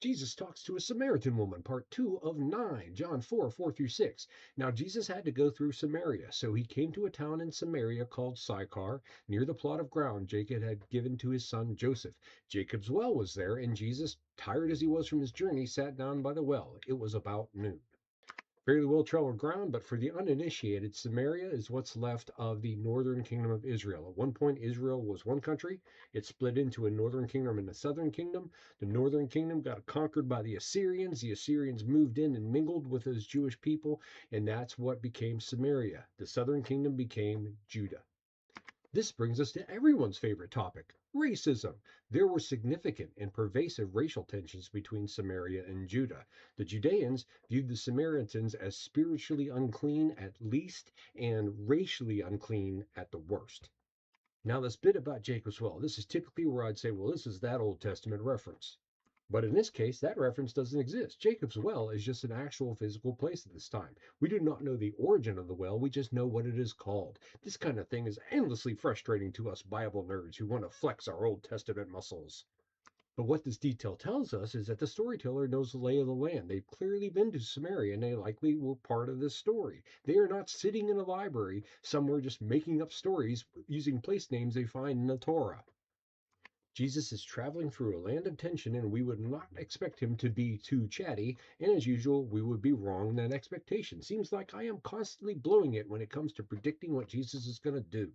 Jesus talks to a Samaritan woman, part 2 of 9, John 4, 4 through 6. Now Jesus had to go through Samaria, so he came to a town in Samaria called Sychar, near the plot of ground Jacob had given to his son Joseph. Jacob's well was there, and Jesus, tired as he was from his journey, sat down by the well. It was about noon. Fairly well traveled ground, but for the uninitiated, Samaria is what's left of the northern kingdom of Israel. At one point, Israel was one country. It split into a northern kingdom and a southern kingdom. The northern kingdom got conquered by the Assyrians. The Assyrians moved in and mingled with those Jewish people, and that's what became Samaria. The southern kingdom became Judah. This brings us to everyone's favorite topic, racism. There were significant and pervasive racial tensions between Samaria and Judah. The Judeans viewed the Samaritans as spiritually unclean at least and racially unclean at the worst. Now, this bit about Jacob's well, this is typically where I'd say, well, this is that Old Testament reference. But in this case, that reference doesn't exist. Jacob's well is just an actual physical place at this time. We do not know the origin of the well, we just know what it is called. This kind of thing is endlessly frustrating to us Bible nerds who want to flex our Old Testament muscles. But what this detail tells us is that the storyteller knows the lay of the land. They've clearly been to Samaria and they likely were part of this story. They are not sitting in a library somewhere just making up stories using place names they find in the Torah. Jesus is traveling through a land of tension, and we would not expect him to be too chatty, and as usual, we would be wrong in that expectation. Seems like I am constantly blowing it when it comes to predicting what Jesus is going to do.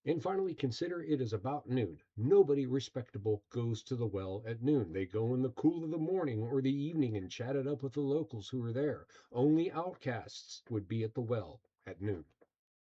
And finally, consider it is about noon. Nobody respectable goes to the well at noon. They go in the cool of the morning or the evening and chat it up with the locals who are there. Only outcasts would be at the well at noon.